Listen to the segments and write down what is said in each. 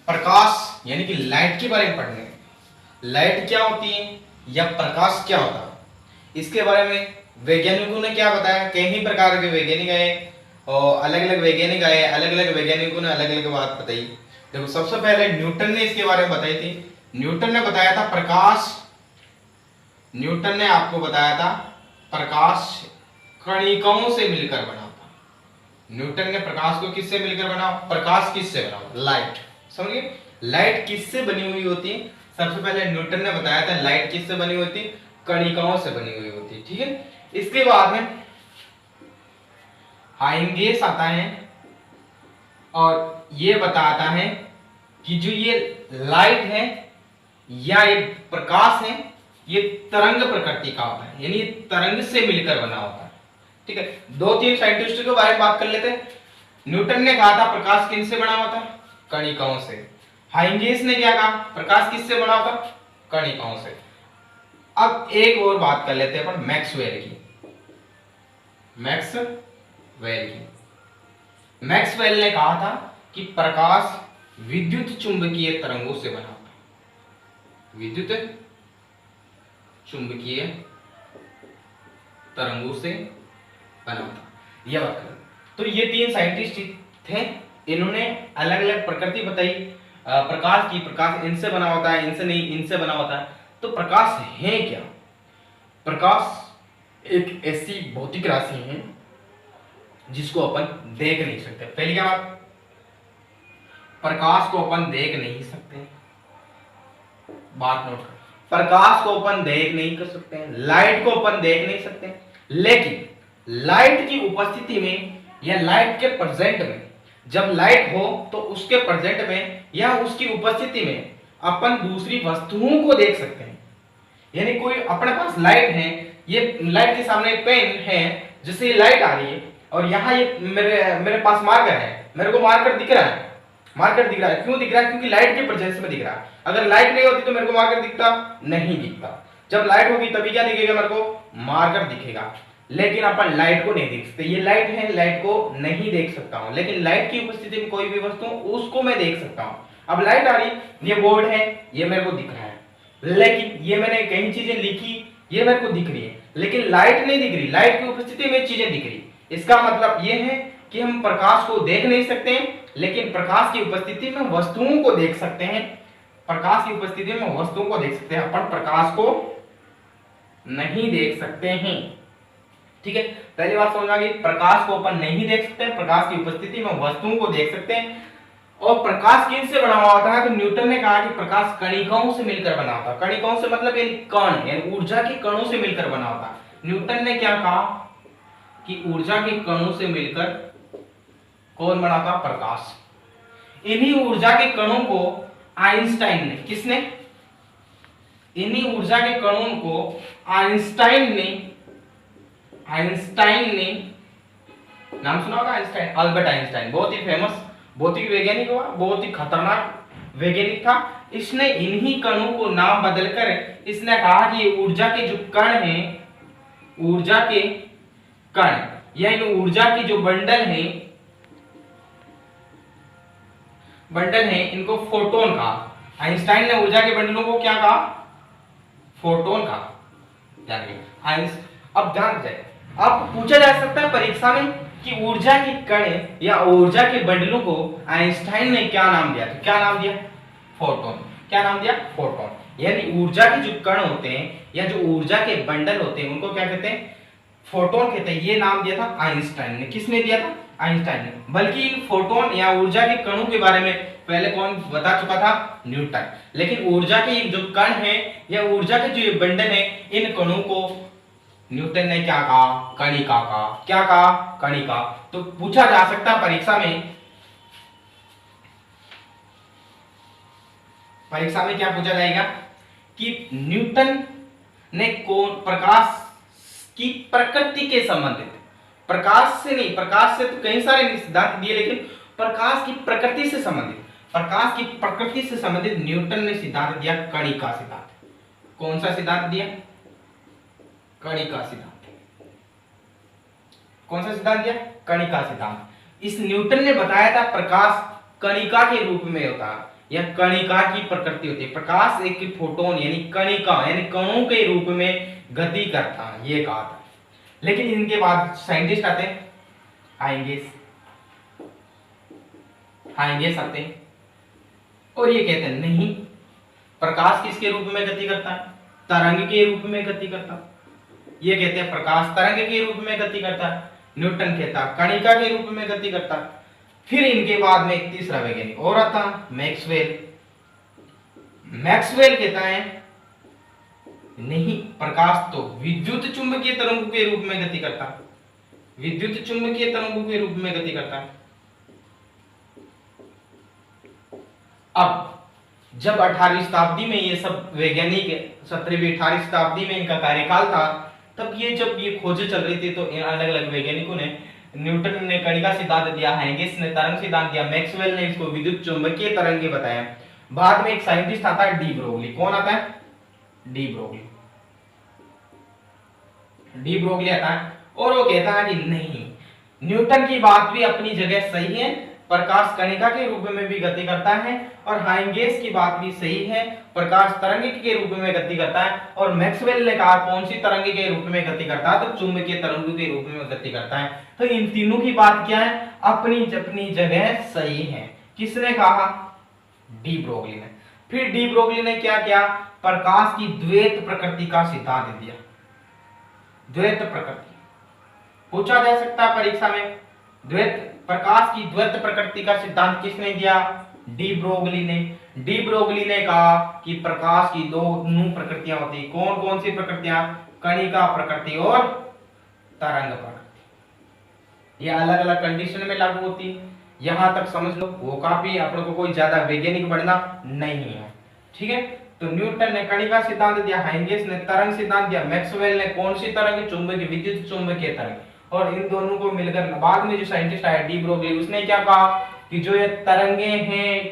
प्रकाश यानी कि लाइट के बारे में पढ़ने। लाइट क्या होती है या प्रकाश क्या होता है, इसके बारे में वैज्ञानिकों ने क्या बताया। कई प्रकार के वैज्ञानिक आए और अलग अलग वैज्ञानिक आए, अलग अलग वैज्ञानिकों ने अलग अलग बात बताई। देखो सबसे पहले न्यूटन ने इसके बारे में बताई थी। न्यूटन ने बताया था प्रकाश, न्यूटन ने आपको बताया था प्रकाश कणिकाओं से मिलकर बना था। न्यूटन ने प्रकाश को किससे मिलकर बना, प्रकाश किससे बना, लाइट। समझिए लाइट किससे बनी हुई होती है। सबसे पहले न्यूटन ने बताया था लाइट किससे बनी होती है, कणिकाओं से बनी हुई होती है। ठीक है, इसके बाद में हाइंगेस आता है और ये बताता है कि जो ये लाइट है या ये प्रकाश है ये तरंग प्रकृति का होता है, यानी ये तरंग से मिलकर बना होता है। ठीक है, दो तीन साइंटिस्टों के बारे में बात कर लेते हैं। न्यूटन ने कहा था प्रकाश किससे बना होता है, कणिकाओं से। हाइंगेस ने क्या कहा, प्रकाश किससे बना होता है, कणिकाओं से। अब एक और बात कर लेते हैं अपन मैक्सवेल की। मैक्सवेल ने कहा था कि प्रकाश विद्युत चुंबकीय तरंगों से बना होता है, विद्युत चुंबकीय तरंगों से बना होता। यह बात करें तो ये तीन साइंटिस्ट थे, इन्होंने अलग अलग प्रकृति बताई प्रकाश की। प्रकाश इनसे बना होता है, इनसे नहीं, इनसे बना होता है। तो प्रकाश है क्या, प्रकाश एक ऐसी भौतिक राशि है जिसको अपन देख नहीं सकते। पहली क्या बात, प्रकाश को अपन देख नहीं सकते, बात नोट कर। प्रकाश को अपन देख नहीं कर सकते हैं, लाइट को अपन देख नहीं सकते, लेकिन लाइट की उपस्थिति में या लाइट के प्रेजेंट में, जब लाइट हो तो उसके प्रेजेंट में या उसकी उपस्थिति में अपन दूसरी वस्तुओं को देख सकते हैं। यानी कोई अपने पास लाइट है, ये लाइट के सामने एक पेन है, जिससे लाइट आ रही है और यहाँ ये मेरे पास मार्कर है, मेरे को मार्कर दिख रहा है। मार्कर दिख रहा है, क्यों दिख रहा है, क्योंकि लाइट के प्रेजेंस में दिख रहा है। अगर लाइट नहीं होती तो मेरे को मार्कर दिखता नहीं, दिखता। जब लाइट होगी तभी क्या दिखेगा, मेरे को मार्कर दिखेगा। लेकिन अपन लाइट को नहीं देख सकते, ये लाइट है, लाइट को नहीं देख सकता हूं, लेकिन लाइट की उपस्थिति में कोई भी वस्तु उसको मैं देख सकता हूं। अब लाइट आ रही, ये बोर्ड है, ये मेरे को दिख रहा है, लेकिन ये मैंने कई चीजें लिखी, ये मेरे को दिख रही है, लेकिन लाइट नहीं दिख रही। लाइट की उपस्थिति में चीजें दिख रही। इसका मतलब ये है कि हम प्रकाश को देख नहीं सकते हैं, लेकिन प्रकाश की उपस्थिति में वस्तुओं को देख सकते हैं। प्रकाश की उपस्थिति में वस्तुओं को देख सकते हैं, अपन प्रकाश को नहीं देख सकते हैं। ठीक है, पहली बात समझ आ गई, प्रकाश को अपन नहीं देख सकते, प्रकाश की उपस्थिति में वस्तुओं को देख सकते हैं। और प्रकाश किससे बना हुआ होता है, तो न्यूटन ने कहा कि प्रकाश कणिकाओं से मिलकर बना होता है। कणिकाओं से मतलब यानी कण, यानी ऊर्जा के कणों से मिलकर बना होता है। न्यूटन ने क्या कहा कि ऊर्जा के कणों से मिलकर कौन बना था, प्रकाश। इन्हीं ऊर्जा के कणों को आइंस्टाइन ने, किसने, इन्हीं ऊर्जा के कणों को आइंस्टाइन ने नाम सुना होगा, आइंस्टाइन, अल्बर्ट आइंस्टाइन, बहुत ही फेमस भौतिक वैज्ञानिक हुआ, बहुत ही खतरनाक वैज्ञानिक था। इसने इन्हीं कणों को नाम बदलकर इसने कहा कि ये ऊर्जा के जो कण हैं, ऊर्जा के कण या इन ऊर्जा की जो बंडल है इनको फोटोन कहा। आइंस्टाइन ने ऊर्जा के बंडलों को क्या कहा, फोटोन कहा। अब ध्यान जाए, अब पूछा जा सकता है परीक्षा में कि ऊर्जा के कण या ऊर्जा के बंडलों को आइंस्टाइन ने क्या नाम दिया, तो क्या नाम दिया, फोटोन। क्या नाम दिया, फोटोन। यानी ऊर्जा के जो कण होते हैं या जो ऊर्जा के बंडल होते हैं उनको क्या कहते हैं, फोटोन कहते हैं। ये नाम दिया था आइंस्टाइन ने। किसने दिया था, आइंस्टाइन ने। बल्कि इन फोटोन या ऊर्जा के कणों के बारे में पहले कौन बता चुका था, न्यूटन। लेकिन ऊर्जा के जो कण है या ऊर्जा के जो बंडल है, इन कणों को न्यूटन ने क्या कहा, कणिका कहा। क्या कहा, कणिका। तो पूछा जा सकता है परीक्षा में क्या पूछा जाएगा कि न्यूटन ने कौन प्रकाश की प्रकृति के संबंधित, प्रकाश से नहीं, प्रकाश से तो कई सारे सिद्धांत दिए, लेकिन प्रकाश की प्रकृति से संबंधित, प्रकाश की प्रकृति से संबंधित न्यूटन ने सिद्धांत दिया, कणिका सिद्धांत। कौन सा सिद्धांत दिया, कणिका सिद्धांत। कौन सा सिद्धांत दिया, कणिका सिद्धांत। इस न्यूटन ने बताया था प्रकाश कणिका के रूप में होता है या कणिका की प्रकृति होती है। प्रकाश एक फोटोन यानी कणिका यानी कणों के रूप में गति करता है, ये कहा था। लेकिन इनके बाद साइंटिस्ट आते हैं, आएंगे आते हैं और ये कहते हैं नहीं, प्रकाश किसके रूप में गति करता है? तरंग के रूप में गति करता है। ये कहते हैं प्रकाश तरंग के रूप में गति करता है। न्यूटन कहता है कणिका के रूप में गति करता है। फिर इनके बाद में एक तीसरा वैज्ञानिक और आता है, मैक्सवेल। मैक्सवेल कहता है नहीं, प्रकाश तो विद्युत चुंबकीय तरंगों के रूप में गति करता है, विद्युत चुंबकीय तरंगों के रूप में गति करता है। अब जब 18वीं शताब्दी में ये सब वैज्ञानिक 17वीं 18वीं शताब्दी में इनका कार्यकाल था, तब ये जब ये खोजें चल रही थी तो इन अलग अलग वैज्ञानिकों ने, न्यूटन ने कणिका सिद्धांत दिया, हाइगेंस ने तरंग सिद्धांत दिया, मैक्सवेल ने इसको विद्युत चुंबकीय तरंगे बताया। बाद में एक साइंटिस्ट आता है डी ब्रोगली। कौन आता है? De Broglie. डी ब्रोगली आता है और वो कहता है कि नहीं, न्यूटन की बात भी अपनी जगह सही है, प्रकाश कणिका के रूप में भी गति करता है, और हाइगेंस की बात भी सही है, प्रकाश तरंग के रूप में गति करता है। और मैक्सवेल ने कहा कौन सी तरंग के रूप में गति करता है? तो चुंबकीय तरंगों के रूप में गति करता है। तो इन तीनों की बात क्या है? अपनी अपनी जगह सही है। किसने कहा? डी ब्रोगली ने। फिर डी ब्रोगली ने क्या किया? प्रकाश की द्वैत प्रकृति का सिद्धांत दिया। द्वैत प्रकृति पूछा जा सकता है परीक्षा में। प्रकाश की द्वैत प्रकृति का सिद्धांत किसने दिया? डी ब्रोगली ने। डी ब्रोगली ने कहा कि प्रकाश की दोनों प्रकृतियां होती है। कौन कौन सी प्रकृतियां? कणिका प्रकृति और तरंग प्रकृति। ये अलग अलग कंडीशन में लागू होती है। यहां तक समझ लो, वो काफी अपन को कोई ज्यादा वैज्ञानिक बढ़ना नहीं है, ठीक है। तो न्यूटन ने कणिका सिद्धांत दिया, हाइगेंस ने तरंग सिद्धांत दिया, मैक्सवेल ने कौन सी तरंग? चुंबकीय, विद्युत चुंबकीय तरंग। और इन दोनों को मिलकर बाद में जो साइंटिस्ट आया डी ब्रोगली, उसने क्या कहा कि जो ये तरंगे हैं,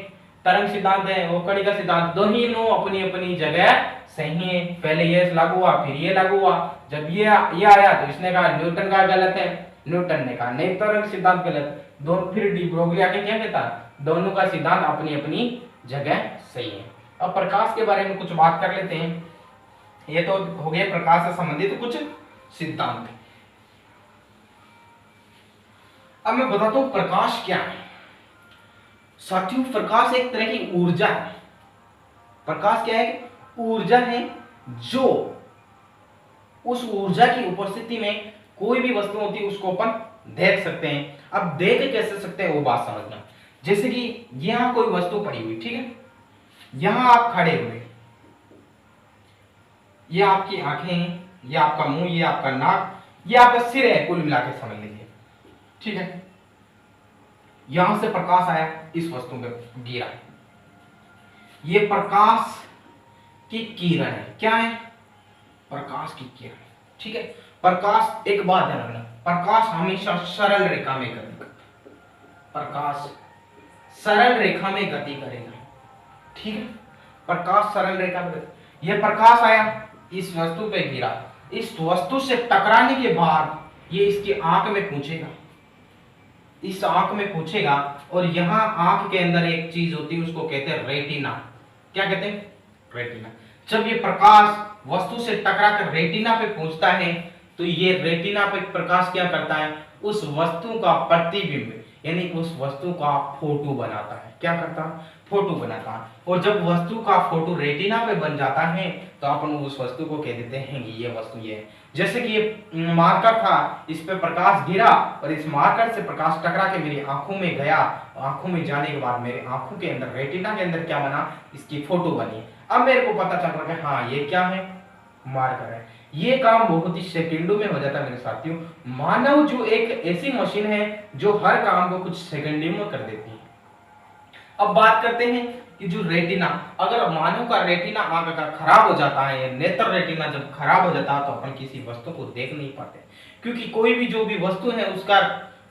तरंग सिद्धांत है, वो कणिका सिद्धांत, दोनों अपनी अपनी जगह सही है। पहले ये लागू हुआ, फिर ये लागू हुआ। जब ये आया तो इसने कहा न्यूटन का गलत है, न्यूटन ने कहा नहीं, तरंग सिद्धांत गलत। दोनों फिर डी ब्रोगली आके क्या कहता? दोनों का सिद्धांत अपनी अपनी जगह सही है। अब प्रकाश के बारे में कुछ बात कर लेते हैं। ये तो हो गया प्रकाश से संबंधित कुछ सिद्धांत। अब मैं बताता हूं प्रकाश क्या है। साथियों, प्रकाश एक तरह की ऊर्जा है। प्रकाश क्या है? ऊर्जा है, जो उस ऊर्जा की उपस्थिति में कोई भी वस्तु होती है उसको अपन देख सकते हैं। अब देख कैसे सकते हैं वो बात समझना। जैसे कि यहां कोई वस्तु पड़ी हुई, ठीक है, यहां आप खड़े हुए, ये आपकी आंखें हैं, ये आपका मुंह, ये आपका नाक, ये आपका सिर है, कुल मिला के समझ लीजिए, ठीक है। यहां से प्रकाश आया, इस वस्तु पे गिरा, ये प्रकाश की किरण है। क्या है? प्रकाश की किरण, ठीक है। प्रकाश, एक बात ध्यान रखना, प्रकाश हमेशा सरल रेखा में गति करता है। प्रकाश सरल रेखा में गति करेगा, ठीक है। प्रकाश सरल रेखा में, ये प्रकाश आया, इस वस्तु पे गिरा, इस वस्तु से टकराने के बाद ये इसकी आंख में पूछेगा, इस आंख में पूछेगा, और यहां आंख के अंदर एक चीज होती है, उसको कहते हैं रेटिना। क्या कहते हैं? रेटिना। जब ये प्रकाश वस्तु से टकराकर रेटिना पे पहुंचता है, तो ये रेटिना पे प्रकाश क्या करता है? उस वस्तु का प्रतिबिंब यानी उस वस्तु का फोटो बनाता है। क्या करता है? फोटो बनाता है। और जब वस्तु का फोटो रेटिना पे बन जाता है, तो अपन उस वस्तु को कह देते हैं कि ये वस्तु ये है। जैसे कि ये मार्कर था, इस पे प्रकाश गिरा और इस मार्कर से प्रकाश टकरा के मेरी आंखों में गया, आंखों में जाने के बाद मेरे आंखों के अंदर, रेटिना के अंदर क्या बना? इसकी फोटो बनी। अब मेरे को पता चल रहा है हाँ ये क्या है? मार्कर है। ये काम बहुत ही सेकंडों में हो जाता है मेरे साथियों। मानव जो एक ऐसी मशीन है जो हर काम को कुछ सेकंडों में कर देती है। अब बात करते हैं कि जो रेटिना, अगर मानव का रेटिना आंख का खराब हो जाता है, नेत्र रेटिना जब खराब हो जाता है, तो अपन किसी वस्तु को देख नहीं पाते, क्योंकि कोई भी जो भी वस्तु है उसका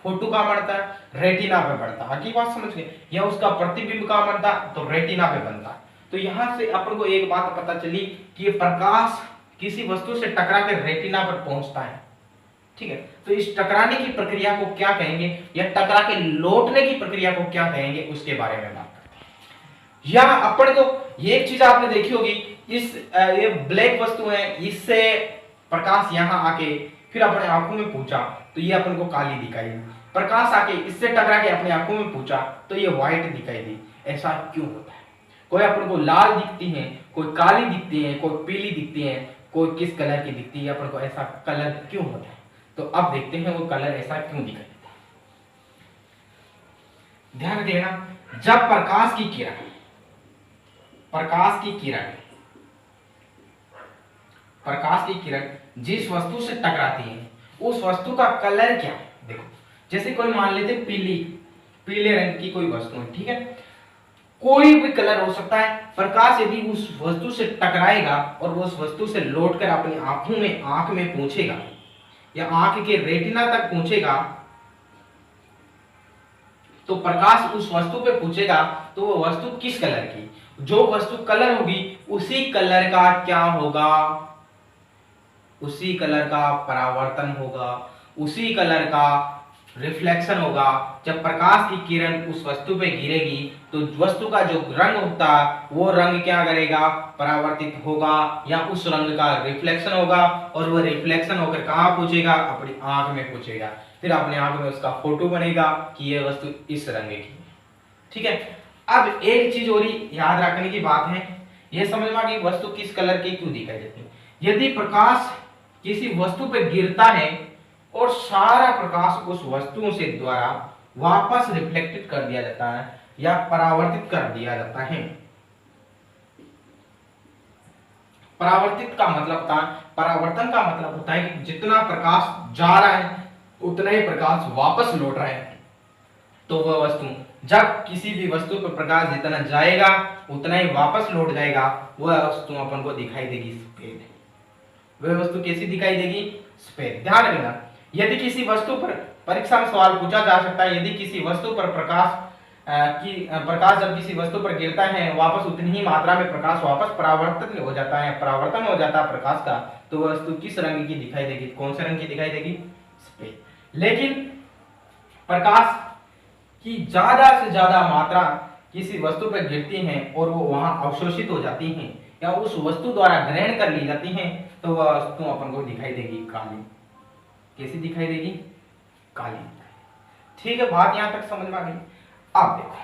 फोटो कहां बनता है? रेटिना पे बनता है। की बात समझ गए? या उसका प्रतिबिंब कहां बनता है? तो रेटिना पे बनता है। तो यहां से अपन को एक बात पता चली कि प्रकाश किसी वस्तु से टकरा कर रेटिना पर पहुंचता है, ठीक है, तो इस टकराने की प्रक्रिया को क्या कहेंगे या टकरा के लौटने की प्रक्रिया को क्या कहेंगे उसके बारे में बात करते हैं। या अपन को ये एक चीज आपने देखी होगी, इस ये ब्लैक वस्तु है, इससे प्रकाश यहाँ आके फिर अपने आंखों में पूछा तो ये अपन को काली दिखाई दी, प्रकाश आके इससे टकरा के अपने आंखों में पूछा तो ये व्हाइट दिखाई दी। ऐसा क्यों होता है? कोई अपन को लाल दिखती है, कोई काली दिखती है, कोई पीली दिखती है, कोई किस कलर की दिखती है, अपन को ऐसा कलर क्यों होता है? तो अब देखते हैं वो कलर ऐसा क्यों दिखाई देता है। ध्यान देना, जब प्रकाश की किरण जिस वस्तु से टकराती है उस वस्तु का कलर क्या है। देखो, जैसे कोई मान लेते पीले रंग की कोई वस्तु है, ठीक है, कोई भी कलर हो सकता है। प्रकाश यदि उस वस्तु से टकराएगा और उस वस्तु से लौटकर अपनी आंख में पहुंचेगा या आंख के रेटिना तक पहुंचेगा, तो प्रकाश उस वस्तु पे पहुंचेगा तो वो वस्तु किस कलर की, जो वस्तु कलर होगी उसी कलर का क्या होगा, उसी कलर का परावर्तन होगा, उसी कलर का रिफ्लेक्शन होगा। जब प्रकाश की किरण उस वस्तु पे गिरेगी तो वस्तु का जो रंग होता है वो रंग क्या करेगा, परावर्तित होगा या उस रंग का रिफ्लेक्शन होगा, और वो रिफ्लेक्शन होकर कहां पहुंचेगा, अपनी आंख में पहुंचेगा। फिर अपने आंख में उसका फोटो बनेगा कि ये वस्तु इस रंग की, ठीक है। अब एक चीज और याद रखने की बात है, यह समझना कि वस्तु किस कलर की क्यों दिखाई देती है। यदि प्रकाश किसी वस्तु पर गिरता है और सारा प्रकाश उस वस्तु से द्वारा वापस रिफ्लेक्टेड कर दिया जाता है या परावर्तित कर दिया जाता है। परावर्तित का मतलब होता है, परावर्तन का मतलब होता है कि जितना प्रकाश जा रहा है उतना ही प्रकाश वापस लौट रहा है। तो वह वस्तु, जब किसी भी वस्तु पर प्रकाश जितना जाएगा उतना ही वापस लौट जाएगा, वह वस्तु अपन को दिखाई देगी सफेद। वह वस्तु कैसी दिखाई देगी, सफेद। ध्यान रखना, यदि किसी वस्तु पर, परीक्षा में सवाल पूछा जा सकता है, यदि किसी वस्तु पर प्रकाश जब किसी वस्तु पर गिरता है वापस उतनी ही मात्रा में प्रकाश वापस परावर्तन हो जाता है प्रकाश का, तो वह वस्तु किस रंग की दिखाई देगी, कौन से रंग की दिखाई देगी, सफेद। लेकिन प्रकाश की ज्यादा से ज्यादा मात्रा किसी वस्तु पर गिरती है और वो वहां अवशोषित हो जाती है या उस वस्तु द्वारा ग्रहण कर ली जाती है, तो वह वस्तु अपन को दिखाई देगी काली। कैसी दिखाई देगी, काली। ठीक है, बात यहां तक समझ में आ गई। अब देखो,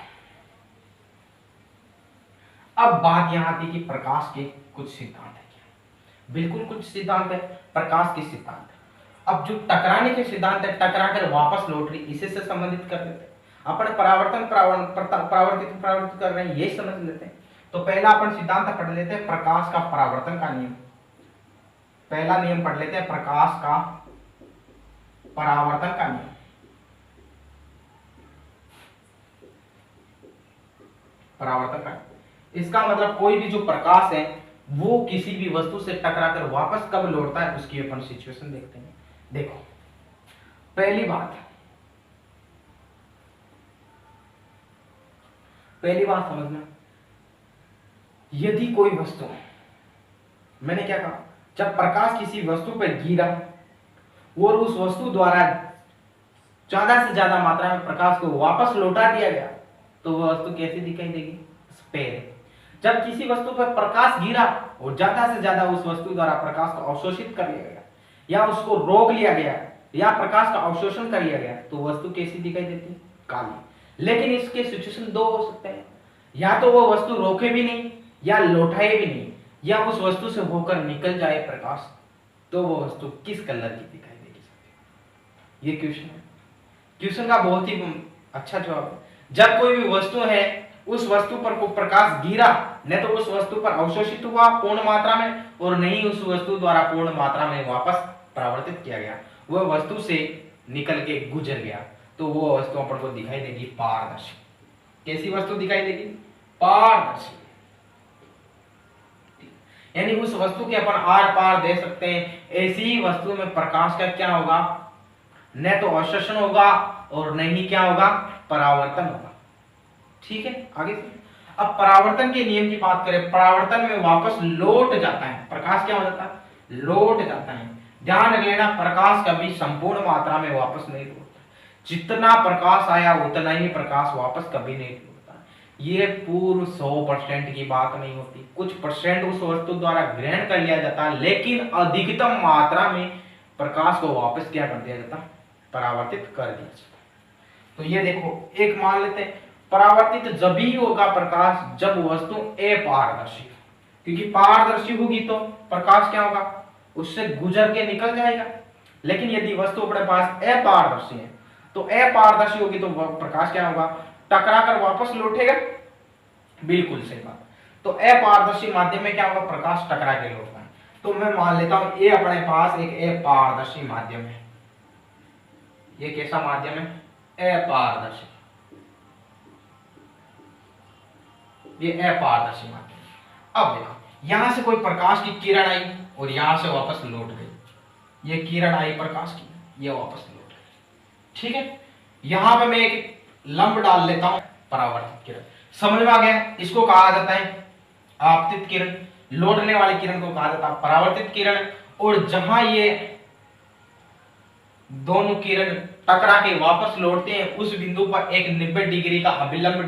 अब बात यहां आती कि प्रकाश के कुछ सिद्धांत है क्या। बिल्कुल कुछ सिद्धांत है, प्रकाश के सिद्धांत है। अब जो टकराने के सिद्धांत है, टकरा कर वापस लौट रही, इसे से संबंधित कर लेते हैं। अपन परावर्तित कर रहे हैं, ये समझ लेते हैं। तो पहला अपन सिद्धांत पढ़ लेते हैं, प्रकाश का परावर्तन का नियम। पहला नियम पढ़ लेते हैं, प्रकाश का परावर्तन का नियम। परावर्तन का, इसका मतलब कोई भी जो प्रकाश है वो किसी भी वस्तु से टकराकर वापस कब लौटता है उसकी अपन सिचुएशन देखते हैं। देखो, पहली बात समझना, यदि कोई वस्तु, मैंने क्या कहा, जब प्रकाश किसी वस्तु पर गिरा और उस वस्तु द्वारा ज्यादा से ज्यादा मात्रा में प्रकाश को वापस लौटा दिया गया, तो वह वस्तु कैसी दिखाई देगी, सफेद। जब किसी वस्तु पर प्रकाश गिरा और ज्यादा से ज्यादा उस वस्तु द्वारा प्रकाश को अवशोषित कर लिया गया या उसको रोक लिया गया या प्रकाश का अवशोषण कर लिया गया, तो वस्तु कैसी दिखाई देती, काली। लेकिन इसके सिचुएशन दो हो सकते हैं, या तो वो वस्तु रोके भी नहीं या लौटाए भी नहीं, या उस वस्तु से होकर निकल जाए प्रकाश, तो वो वस्तु किस कलर की दिखाई देगी। ये क्वेश्चन है, क्वेश्चन का बहुत ही अच्छा जवाब है। जब कोई भी वस्तु है, उस वस्तु पर को प्रकाश गिरा, न तो उस वस्तु पर अवशोषित हुआ पूर्ण मात्रा में और नहीं उस वस्तु द्वारा पूर्ण मात्रा में वापस परावर्तित किया गया, वह वस्तु से निकल के गुजर गया, तो वो वस्तु अपन को दिखाई देगी पारदर्शी। कैसी वस्तु दिखाई देगी, पारदर्शी। यानी उस वस्तु के अपन आर पार दे सकते हैं। ऐसी वस्तु में प्रकाश का क्या होगा, न तो अवशोषण होगा और न ही क्या होगा, परावर्तन होगा। ठीक है, आगे अब परावर्तन के नियम की बात करें, परावर्तन में वापस लौट जाता है प्रकाश, क्या हो जाता है, लौट जाता है। ध्यान रख लेना, प्रकाश कभी संपूर्ण मात्रा में वापस नहीं लौटता, जितना प्रकाश आया उतना ही प्रकाश वापस कभी नहीं लौटता। ये पूर्व 100% की बात नहीं होती, कुछ परसेंट उस वस्तु द्वारा ग्रहण कर लिया जाता है, लेकिन अधिकतम मात्रा में प्रकाश को वापस क्या कर दिया जाता, परावर्तित कर दिया जाता। तो ये देखो, एक मान लेते हैं परावर्तित जब ही होगा प्रकाश जब वस्तु अपारदर्शी, क्योंकि पारदर्शी होगी तो प्रकाश क्या होगा, उससे गुजर के निकल जाएगा। लेकिन यदि वस्तु अपने पास अपारदर्शी है तो अपारदर्शी होगी तो प्रकाश क्या होगा, टकरा कर वापस लौटेगा। बिल्कुल सही बात। तो अपारदर्शी माध्यम में क्या होगा, प्रकाश टकरा के लौटता है। तो मैं मान लेता हूं ये अपने पास एक अपारदर्शी माध्यम है। ये कैसा माध्यम है, अपारदर्शी, ये अपारदर्शी माध्यम। अब देखो, यहां से कोई प्रकाश की किरण आई और यहां से वापस लौट गई। ये किरण आई प्रकाश की, ये वापस लौट गई, ठीक है। यहां पे मैं एक लंब डाल लेता हूं, परावर्तित किरण। समझ में आ गया, इसको कहा जाता है आपतित किरण, लौटने वाली किरण को कहा जाता है परावर्तित किरण। और जहां ये दोनों किरण टकरा के वापस लौटते हैं उस बिंदु पर एक 90 डिग्री का अभिलंब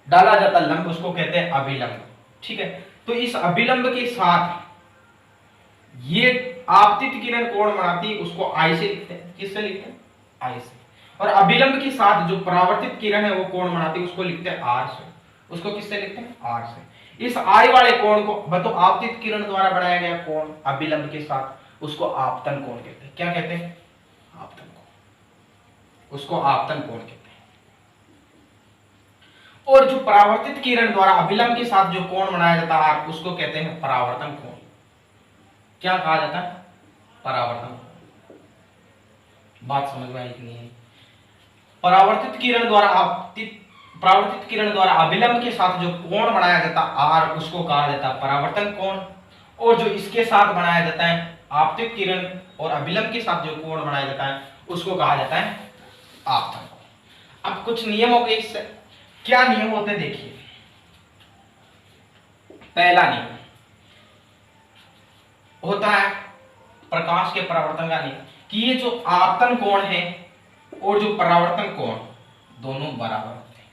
डाला जाता लंब, उसको कहते हैं अभिलंब, ठीक है। तो इस अभिलंब के साथ ये आपतित किरण कोण बनाती है, उसको आई से लिखते हैं। किससे लिखते हैं, आई से। और अभिलंब के साथ जो परावर्तित किरण है वो कोण बनाती है, उसको लिखते हैं आर से। उसको किससे लिखते हैं, आर से। इस आई वाले कोण को मतलब आपतित किरण द्वारा बनाया गया कोण अभिलंब के साथ, उसको आपतन कोण कहते हैं। क्या कहते हैं, आपतन कोण, उसको आपतन कोण कहते हैं। और जो परावर्तित किरण द्वारा अभिलंब के साथ जो कोण बनाया जाता है उसको कहते हैं परावर्तन कोण। क्या कहा जाता है, परावर्तन कोण। बात समझ में आई कि नहीं? परावर्तित किरण द्वारा अभिलंब के साथ जो कोण बनाया जाता है आर, उसको कहा जाता है परावर्तन कोण। और जो इसके साथ बनाया जाता है आपतित किरण और अभिलंब के साथ जो कोण बनाया जाता है उसको कहा जाता है आपतन कोण। अब कुछ नियम हो गए इससे। क्या नियम होते हैं देखिए। पहला नियम होता है प्रकाश के परावर्तन का नियम, कि ये जो आपतन कोण है और जो परावर्तन कोण दोनों बराबर होते हैं।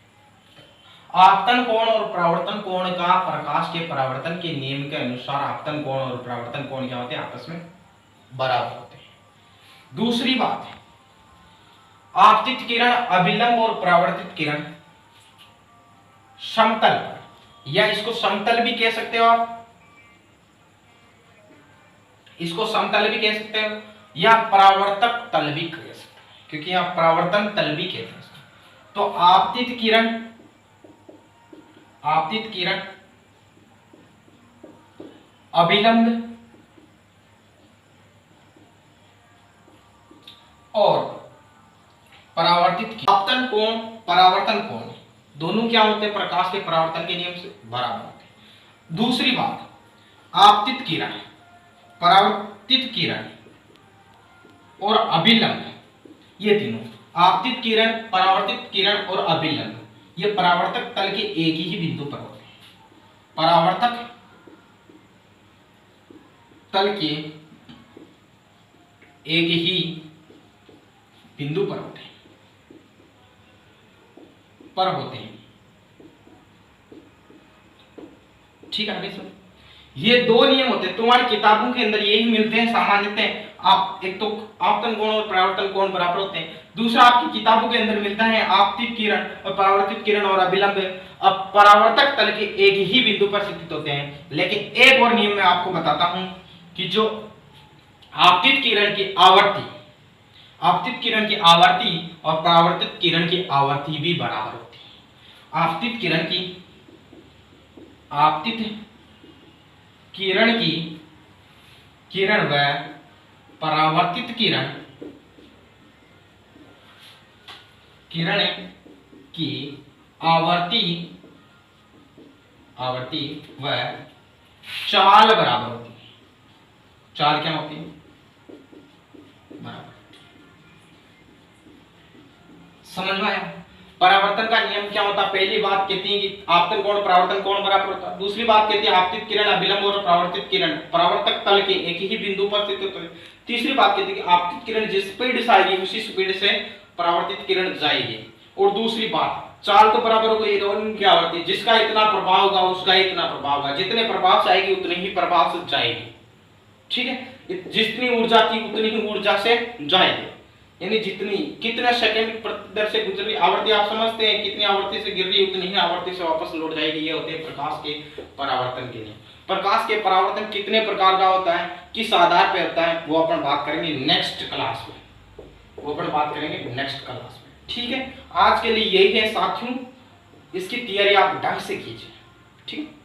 आपतन कोण और परावर्तन कोण का प्रकाश के परावर्तन के नियम के अनुसार आपतन कोण और परावर्तन कोण क्या होते हैं, आपस में बराबर होते हैं। दूसरी बात है, आपतित किरण, अभिलंब और परावर्तित किरण समतल पर, या इसको समतल भी कह सकते हो आप, इसको समतल भी कह सकते हो या परावर्तक तल भी कह सकते हो, क्योंकि यहां परावर्तन तल भी कहते हैं। तो आपतित किरण, अभिलंब और परावर्तित आपतन कोण, परावर्तन कोण दोनों क्या होते हैं, प्रकाश के परावर्तन के नियम से बराबर होते हैं। दूसरी बात, आपतित किरण, परावर्तित किरण और अभिलंब, ये तीनों आपतित किरण, परावर्तित किरण और अभिलंब, ये परावर्तक तल के एक ही बिंदु पर होते हैं। परावर्तक तल के एक ही बिंदु पर होते हैं, ठीक है। आगे ये दो नियम होते हैं, तुम्हारी किताबों के अंदर यही मिलते हैं सामान्यतः। आप एक तो आपतन कोण और परावर्तन कोण बराबर होते हैं, दूसरा आपकी किताबों के अंदर मिलता है आपतित किरण और परावर्तित किरण और अभिलंब अब परावर्तक तल के एक ही बिंदु पर स्थित होते हैं। लेकिन एक और नियम मैं आपको बताता हूं कि जो आपतित किरण की आवृत्ति, आपतित किरण की आवृत्ति और परावर्तित किरण की आवृत्ति भी बराबर होती है। आपतित किरण की किरण व परावर्तित किरण की आवृत्ति व चाल बराबर होती है। चाल क्या होती है, बराबर। समझ में आया? परावर्तन का नियम क्या होता है? पहली बात कहती है कि आपतन कोण परावर्तन कोण बराबर होता है। दूसरी बात कहती है आपतित किरण अभिलंब और परावर्तित किरण परावर्तक तल के एक ही बिंदु पर स्थित होते हैं। तीसरी बात कहती है कि आपतित किरण जिस स्पीड से आएगी उसी स्पीड से परावर्तित किरण जाएगी। और दूसरी बात, चाल तो बराबर हो गई, क्या होती है? जिसका इतना प्रभाव होगा उसका इतना प्रभाव होगा, जितने प्रभाव से आएगी उतने ही प्रभाव से जाएगी। ठीक है, जितनी ऊर्जा थी उतनी ही ऊर्जा से जाएगी, यानी जितनी कितने सेकंड प्रति दर से गुजर रही आवृत्ति, आप समझते हैं कितनी आवृत्ति से गिर रही उतनी ही आवृत्ति से वापस लौट जाएगी। ये होते हैं प्रकाश के परावर्तन के लिए। प्रकाश के परावर्तन कितने प्रकार का होता है, किस आधार पे होता है, वो अपन बात करेंगे नेक्स्ट क्लास में, वो अपन बात करेंगे नेक्स्ट क्लास में। ठीक है, आज के लिए यही है साथियों, इसकी तैयारी आप ढंग से कीजिए। ठीक है।